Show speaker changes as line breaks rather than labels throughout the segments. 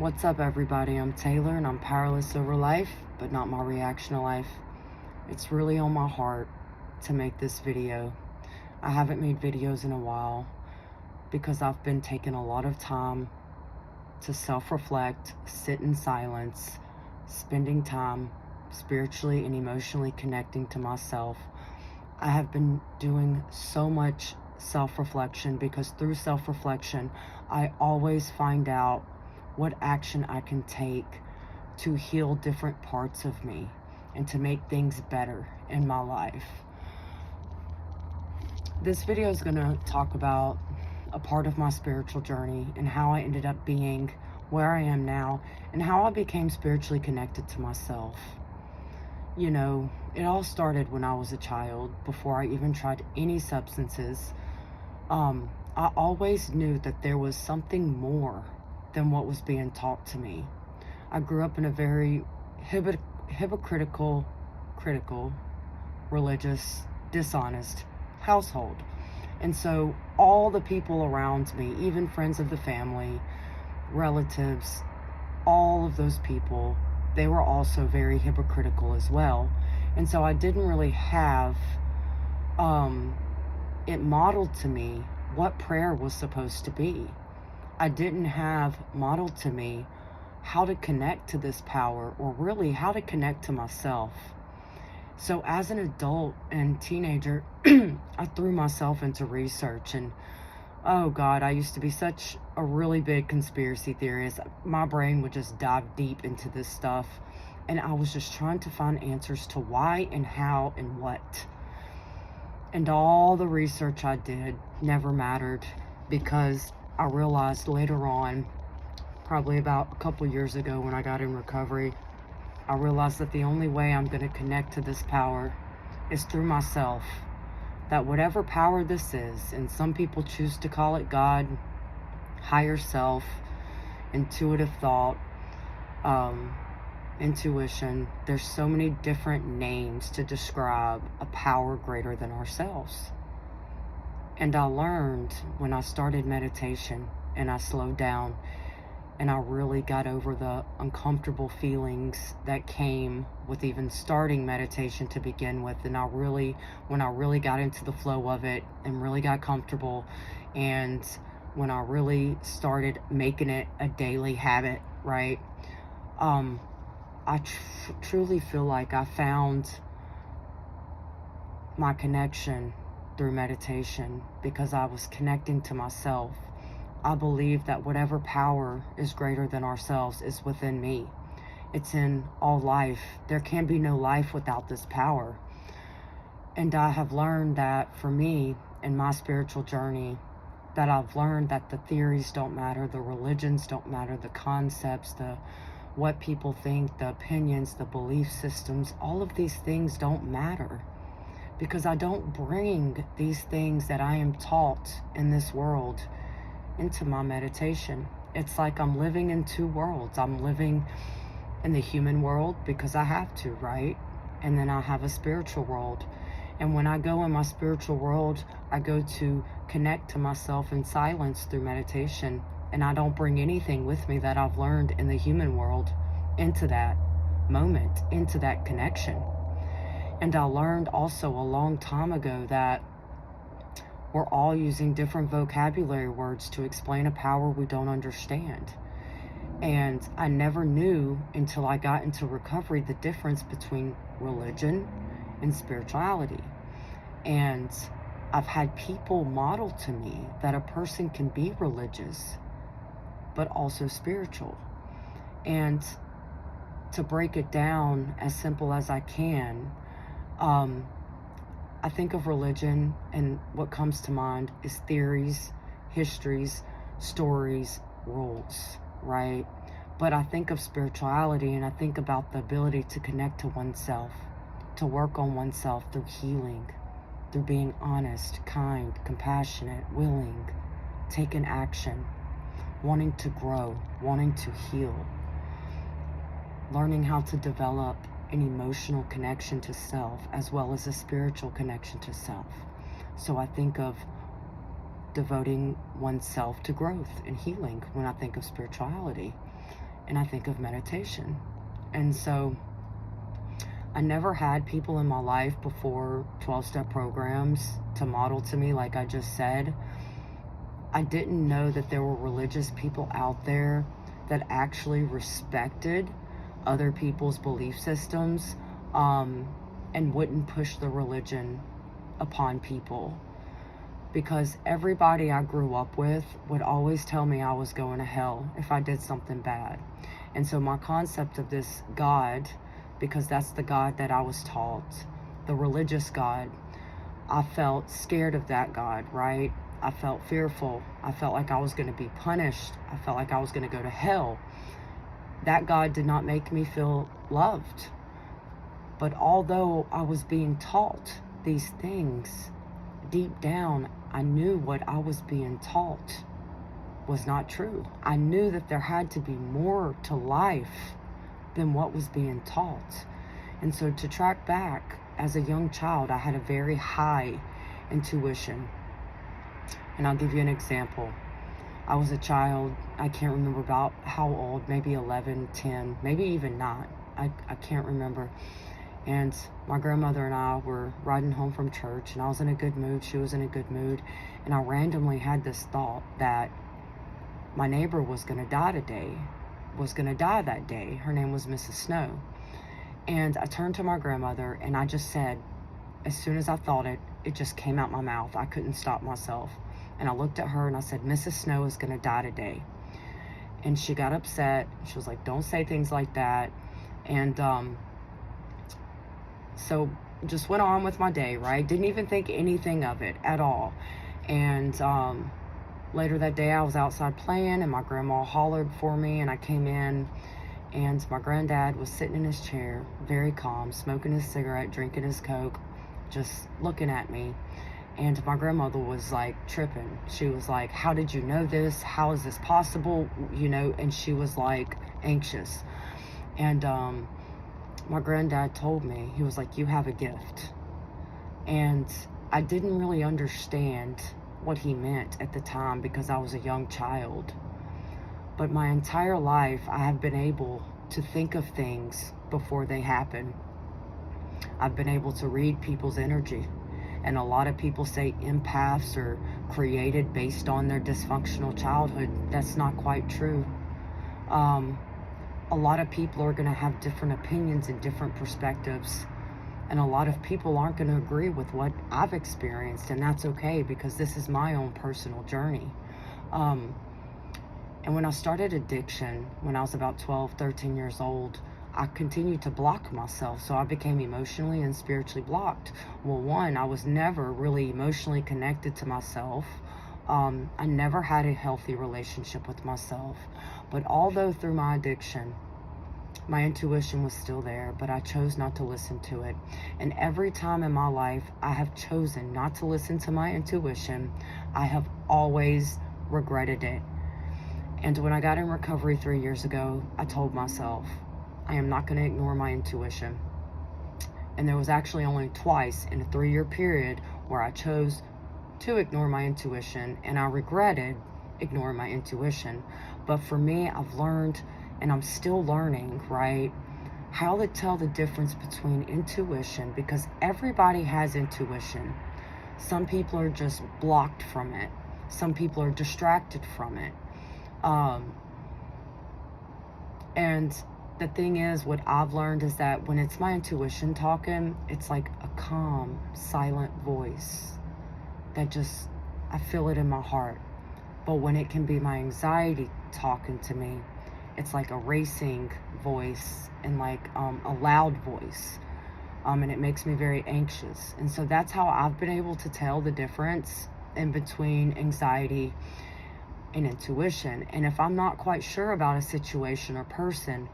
What's up, everybody? I'm Taylor, and I'm powerless over life, but not my reaction to life. It's really on my heart to make this video. I haven't made videos in a while because I've been taking a lot of time to self-reflect, sit in silence, spending time spiritually and emotionally connecting to myself. I have been doing so much self-reflection because through self-reflection, I always find out what action I can take to heal different parts of me and to make things better in my life. This video is going to talk about a part of my spiritual journey and how I ended up being where I am now and how I became spiritually connected to myself. You know, it all started when I was a child, before I even tried any substances. I always knew that there was something more than what was being taught to me. I grew up in a very hypocritical, religious, dishonest household. And so all the people around me, even friends of the family, relatives, all of those people, they were also very hypocritical as well. And so I didn't really have it modeled to me what prayer was supposed to be. I didn't have modeled to me how to connect to this power, or really how to connect to myself. So as an adult and teenager, I threw myself into research, and oh God, I used to be such a really big conspiracy theorist. My brain would just dive deep into this stuff, and I was just trying to find answers to why and how and what. And all the research I did never mattered, because I realized later on, probably about a couple years ago when I got in recovery, I realized that the only way I'm going to connect to this power is through myself. That whatever power this is, and some people choose to call it God, higher self, intuitive thought, intuition, there's so many different names to describe a power greater than ourselves. And I learned when I started meditation and I slowed down and I really got over the uncomfortable feelings that came with even starting meditation to begin with. And when I really got into the flow of it and really got comfortable, and when I really started making it a daily habit, right? I truly feel like I found my connection through meditation because I was connecting to myself. I believe that whatever power is greater than ourselves is within me. It's in all life. There can be no life without this power. And I have learned that for me in my spiritual journey, that I've learned that the theories don't matter, the religions don't matter, the concepts, what people think, the opinions, the belief systems, all of these things don't matter, because I don't bring these things that I am taught in this world into my meditation. It's like I'm living in two worlds. I'm living in the human world because I have to, right? And then I have a spiritual world. And when I go in my spiritual world, I go to connect to myself in silence through meditation. And I don't bring anything with me that I've learned in the human world into that moment, into that connection. And I learned also a long time ago that we're all using different vocabulary words to explain a power we don't understand. And I never knew until I got into recovery the difference between religion and spirituality. And I've had people model to me that a person can be religious but also spiritual. And to break it down as simple as I can, I think of religion, and what comes to mind is theories, histories, stories, rules, right? But I think of spirituality, and I think about the ability to connect to oneself, to work on oneself through healing, through being honest, kind, compassionate, willing, taking action, wanting to grow, wanting to heal, learning how to develop an emotional connection to self as well as a spiritual connection to self. So I think of devoting oneself to growth and healing when I think of spirituality. and I think of meditation. And so I never had people in my life before 12-step programs to model to me, like I just said. I didn't know that there were religious people out there that actually respected other people's belief systems, and wouldn't push the religion upon people. Because everybody I grew up with would always tell me I was going to hell if I did something bad. And so my concept of this God, because that's the God that I was taught, the religious God, I felt scared of that God, right? I felt fearful. I felt like I was going to be punished. I felt like I was going to go to hell. That God did not make me feel loved. But although I was being taught these things, deep down, I knew what I was being taught was not true. I knew that there had to be more to life than what was being taught. And so to track back, as a young child, I had a very high intuition. And I'll give you an example. I was a child, I can't remember about how old, maybe 11, 10, maybe even not. I can't remember. And my grandmother and I were riding home from church, and I was in a good mood, she was in a good mood, and I randomly had this thought that my neighbor was going to die that day. Her name was Mrs. Snow. And I turned to my grandmother, and I just said, as soon as I thought it, it just came out my mouth. I couldn't stop myself. And I looked at her and I said, Mrs. Snow is going to die today. And she got upset. She was like, don't say things like that. And so just went on with my day, right? Didn't even think anything of it at all. And later that day, I was outside playing, and my grandma hollered for me, and I came in, and my granddad was sitting in his chair, very calm, smoking his cigarette, drinking his Coke, just looking at me. And my grandmother was like tripping. She was like, how did you know this? How is this possible? You know, and she was like anxious. And my granddad told me, he was like, you have a gift. And I didn't really understand what he meant at the time because I was a young child. But my entire life, I have been able to think of things before they happen. I've been able to read people's energy. And a lot of people say empaths are created based on their dysfunctional childhood. That's not quite true. A lot of people are going to have different opinions and different perspectives. And a lot of people aren't going to agree with what I've experienced. And that's okay, because this is my own personal journey. And when I started addiction, when I was about 12, 13 years old, I continued to block myself. So I became emotionally and spiritually blocked. Well, one, I was never really emotionally connected to myself. I never had a healthy relationship with myself. But although through my addiction, my intuition was still there, but I chose not to listen to it. And every time in my life I have chosen not to listen to my intuition, I have always regretted it. And when I got in recovery 3 years ago, I told myself, I am not going to ignore my intuition. And there was actually only twice in a 3-year period where I chose to ignore my intuition, and I regretted ignoring my intuition. But for me, I've learned, and I'm still learning, right, how to tell the difference between intuition, because everybody has intuition. Some people are just blocked from it. Some people are distracted from it. And the thing is, what I've learned is that when it's my intuition talking, it's like a calm, silent voice that just, I feel it in my heart. But when it can be my anxiety talking to me, it's like a racing voice and like a loud voice. And it makes me very anxious. And so that's how I've been able to tell the difference in between anxiety and intuition. And if I'm not quite sure about a situation or person,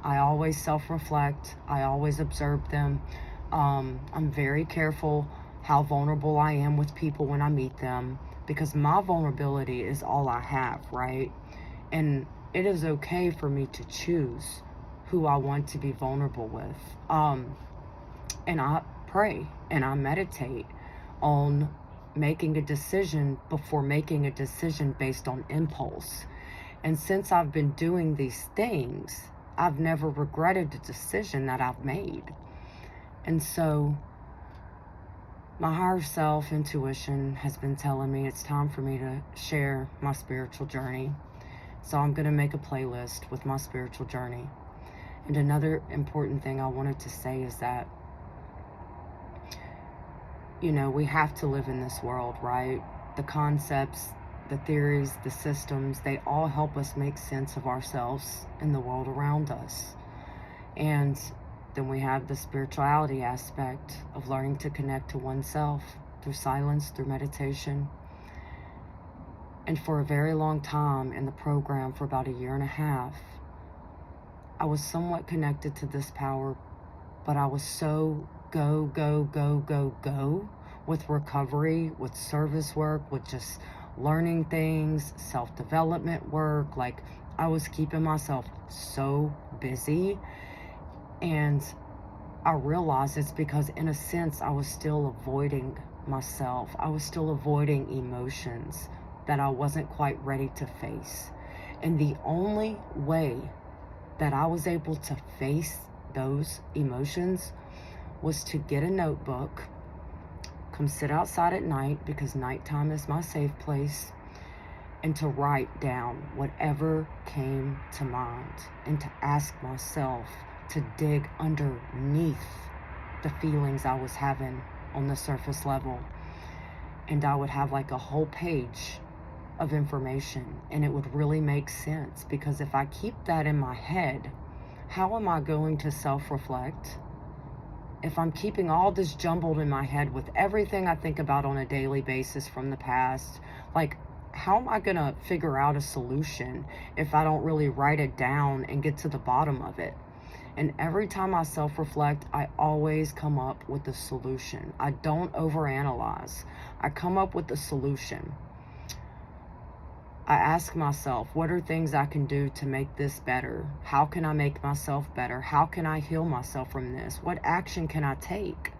I always self-reflect. I always observe them. I'm very careful how vulnerable I am with people when I meet them, because my vulnerability is all I have, right? And it is okay for me to choose who I want to be vulnerable with. And I pray and I meditate on making a decision before making a decision based on impulse. And since I've been doing these things, I've never regretted the decision that I've made. And so my higher self, intuition, has been telling me it's time for me to share my spiritual journey. So I'm going to make a playlist with my spiritual journey. And another important thing I wanted to say is that, you know, we have to live in this world, right? The concepts, the theories, the systems, they all help us make sense of ourselves and the world around us. And then we have the spirituality aspect of learning to connect to oneself through silence, through meditation. And for a very long time in the program, for about 1.5 years, I was somewhat connected to this power, but I was so go with recovery, with service work, with just learning things, self-development work. Like, I was keeping myself so busy. And I realized it's because, in a sense, I was still avoiding myself. I was still avoiding emotions that I wasn't quite ready to face. And the only way that I was able to face those emotions was to get a notebook, come sit outside at night, because nighttime is my safe place, and to write down whatever came to mind, and to ask myself to dig underneath the feelings I was having on the surface level. And I would have like a whole page of information, and it would really make sense, because if I keep that in my head, how am I going to self-reflect? If I'm keeping all this jumbled in my head with everything I think about on a daily basis from the past, like, how am I going to figure out a solution if I don't really write it down and get to the bottom of it? And every time I self-reflect, I always come up with a solution. I don't overanalyze. I come up with a solution. I ask myself, what are things I can do to make this better? How can I make myself better? How can I heal myself from this? What action can I take?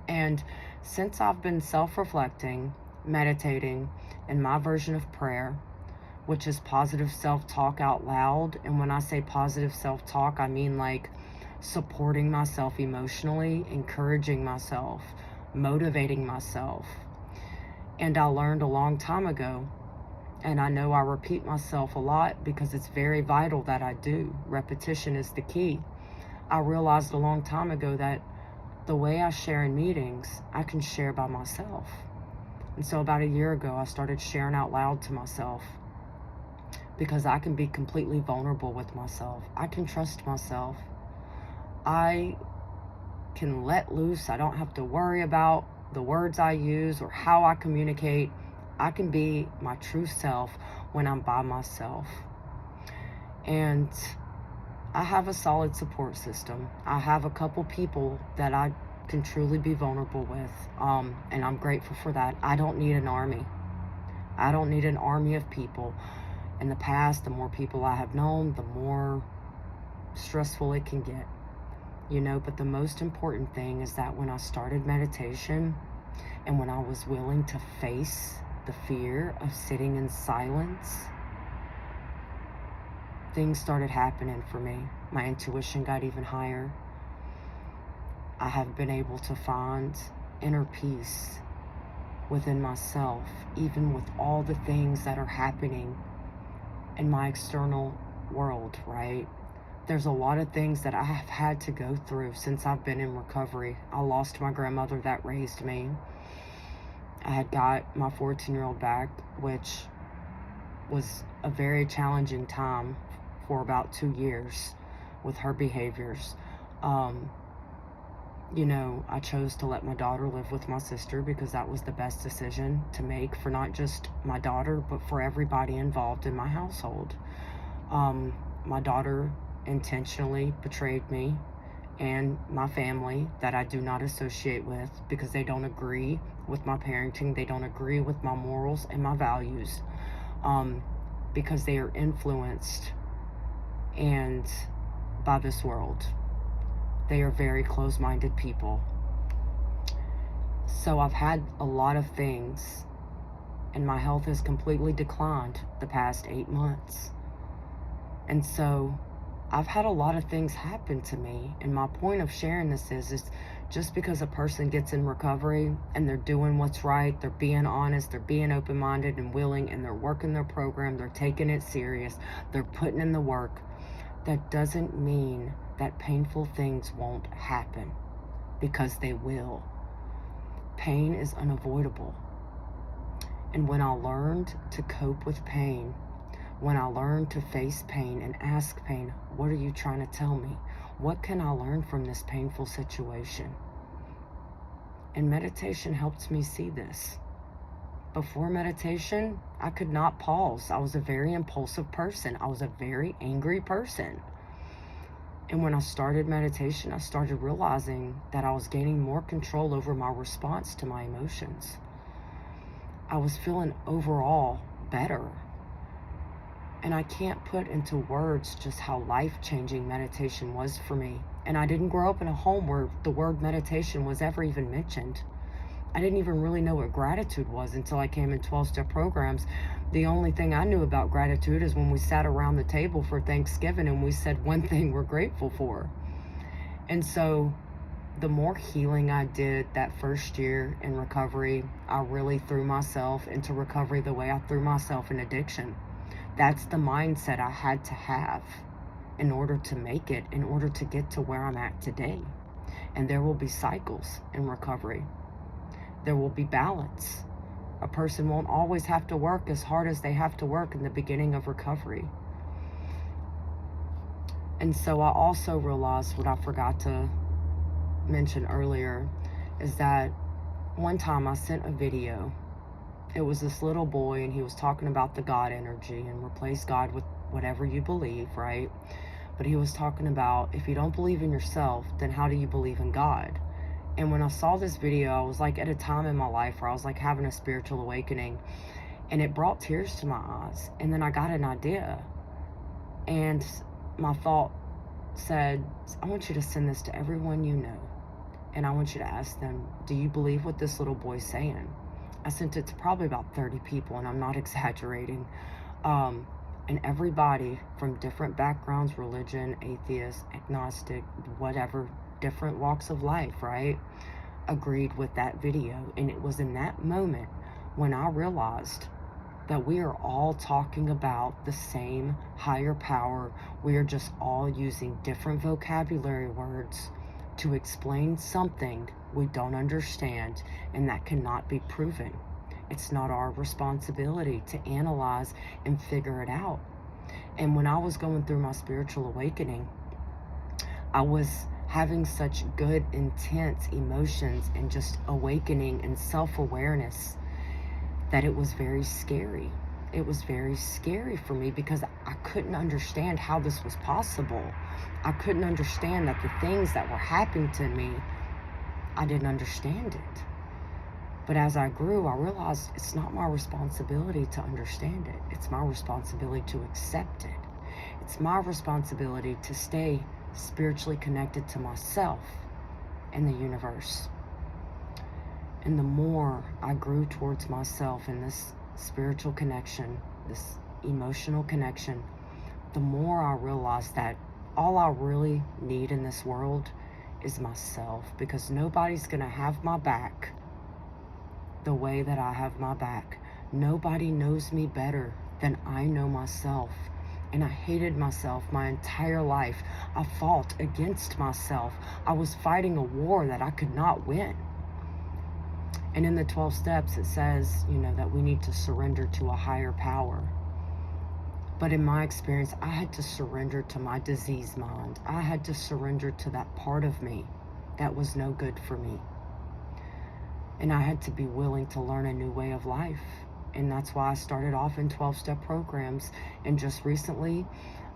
And since I've been self-reflecting, meditating, in my version of prayer, which is positive self-talk out loud. And when I say positive self-talk, I mean like supporting myself emotionally, encouraging myself, motivating myself. And I learned a long time ago, and I know I repeat myself a lot because it's very vital that I do. Repetition is the key. I realized a long time ago that the way I share in meetings, I can share by myself. And so about 1 year ago, I started sharing out loud to myself, because I can be completely vulnerable with myself. I can trust myself. I can let loose. I don't have to worry about the words I use or how I communicate. I can be my true self when I'm by myself. And I have a solid support system. I have a couple people that I can truly be vulnerable with, and I'm grateful for that. I don't need an army. I don't need an army of people. In the past, the more people I have known, the more stressful it can get, you know. But the most important thing is that when I started meditation, and when I was willing to face the fear of sitting in silence, things started happening for me. My intuition got even higher. I have been able to find inner peace within myself, even with all the things that are happening in my external world, right? There's a lot of things that I have had to go through since I've been in recovery. I lost my grandmother that raised me. I had got my 14-year-old back, which was a very challenging time for about 2 years with her behaviors. You know, I chose to let my daughter live with my sister because that was the best decision to make for not just my daughter, but for everybody involved in my household. My daughter intentionally betrayed me and my family that I do not associate with, because they don't agree with my parenting. They don't agree with my morals and my values, because they are influenced and by this world. They are very close-minded people. So I've had a lot of things, and my health has completely declined the past 8 months. And so I've had a lot of things happen to me. And my point of sharing this is just because a person gets in recovery and they're doing what's right, they're being honest, they're being open-minded and willing, and they're working their program, they're taking it serious, they're putting in the work, that doesn't mean that painful things won't happen, because they will. Pain is unavoidable. And when I learned to cope with pain, when I learned to face pain and ask pain, what are you trying to tell me? What can I learn from this painful situation? And meditation helped me see this. Before meditation, I could not pause. I was a very impulsive person. I was a very angry person. And when I started meditation, I started realizing that I was gaining more control over my response to my emotions. I was feeling overall better. And I can't put into words just how life-changing meditation was for me. And I didn't grow up in a home where the word meditation was ever even mentioned. I didn't even really know what gratitude was until I came in 12-step programs. The only thing I knew about gratitude is when we sat around the table for Thanksgiving and we said one thing we're grateful for. And so the more healing I did that first year in recovery, I really threw myself into recovery the way I threw myself in addiction. That's the mindset I had to have in order to make it, in order to get to where I'm at today. And there will be cycles in recovery. There will be balance. A person won't always have to work as hard as they have to work in the beginning of recovery. And so I also realized what I forgot to mention earlier is that one time I sent a video. It was this little boy, and he was talking about the God energy and replace God with whatever you believe, right? But he was talking about, if you don't believe in yourself, then how do you believe in God? And when I saw this video, I was like at a time in my life where I was like having a spiritual awakening, and it brought tears to my eyes. And then I got an idea, and my thought said, I want you to send this to everyone you know, and I want you to ask them, do you believe what this little boy's saying? I sent it to probably about 30 people, and I'm not exaggerating. And everybody from different backgrounds, religion, atheist, agnostic, whatever, different walks of life, right, agreed with that video. And it was in that moment when I realized that we are all talking about the same higher power. We are just all using different vocabulary words to explain something we don't understand, and that cannot be proven. It's not our responsibility to analyze and figure it out. And when I was going through my spiritual awakening, I was having such good, intense emotions and just awakening and self-awareness that it was very scary. It was very scary for me because I couldn't understand how this was possible. I couldn't understand that the things that were happening to me, I didn't understand it. But as I grew, I realized it's not my responsibility to understand it. It's my responsibility to accept it. It's my responsibility to stay spiritually connected to myself and the universe. And the more I grew towards myself in this spiritual connection, this emotional connection, the more I realized that all I really need in this world is myself, because nobody's gonna have my back the way that I have my back. Nobody knows me better than I know myself. And I hated myself my entire life. I fought against myself. I was fighting a war that I could not win. And in the 12 steps, it says, that we need to surrender to a higher power. But in my experience, I had to surrender to my diseased mind. I had to surrender to that part of me that was no good for me. And I had to be willing to learn a new way of life. And that's why I started off in 12-step programs. And just recently,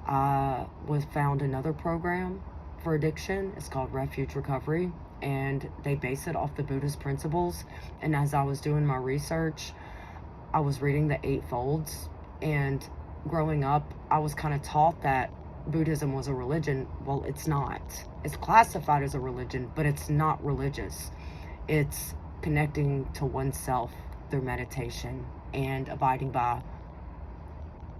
found another program for addiction. It's called Refuge Recovery. And they base it off the Buddhist principles. And as I was doing my research, I was reading the Eightfolds. And growing up, I was kind of taught that Buddhism was a religion. Well, it's not. It's classified as a religion, but it's not religious. It's connecting to oneself through meditation and abiding by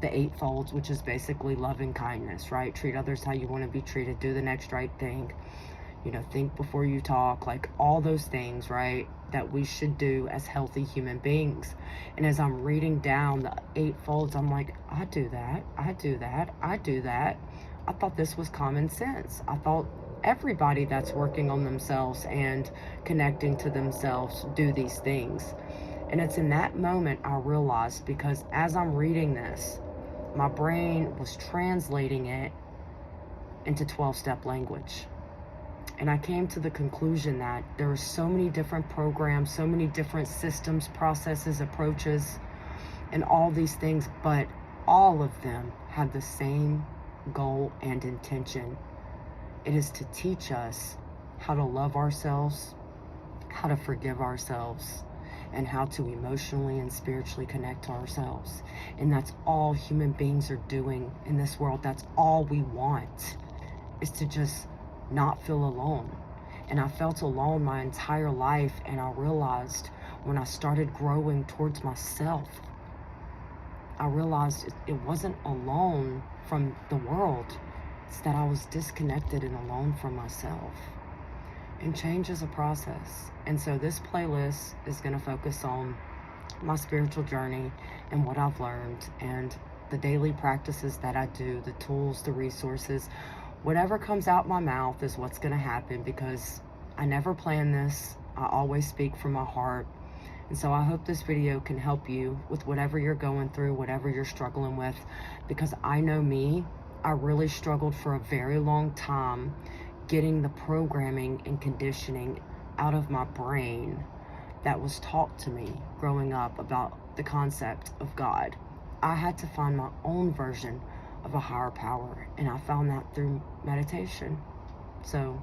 the eightfolds, which is basically loving kindness, right? Treat others how you want to be treated, do the next right thing, you know, think before you talk, like all those things, right, that we should do as healthy human beings. And as I'm reading down the eightfolds, I'm like, I do that, I do that, I do that. I thought this was common sense. I thought everybody that's working on themselves and connecting to themselves do these things. And it's in that moment I realized, because as I'm reading this, my brain was translating it into 12-step language. And I came to the conclusion that there are so many different programs, so many different systems, processes, approaches, and all these things, but all of them have the same goal and intention. It is to teach us how to love ourselves, how to forgive ourselves, and how to emotionally and spiritually connect to ourselves. And that's all human beings are doing in this world. That's all we want, is to just not feel alone. And I felt alone my entire life, and I realized when I started growing towards myself, I realized it wasn't alone from the world. It's that I was disconnected and alone from myself. And change is a process. And so this playlist is going to focus on my spiritual journey and what I've learned and the daily practices that I do, the tools, the resources. Whatever comes out my mouth is what's going to happen, because I never plan this. I always speak from my heart. And so I hope this video can help you with whatever you're going through, whatever you're struggling with, because I know me, I really struggled for a very long time getting the programming and conditioning out of my brain that was taught to me growing up about the concept of God. I had to find my own version of a higher power, and I found that through meditation. So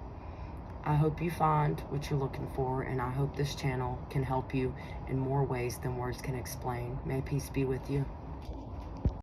I hope you find what you're looking for, and I hope this channel can help you in more ways than words can explain. May peace be with you.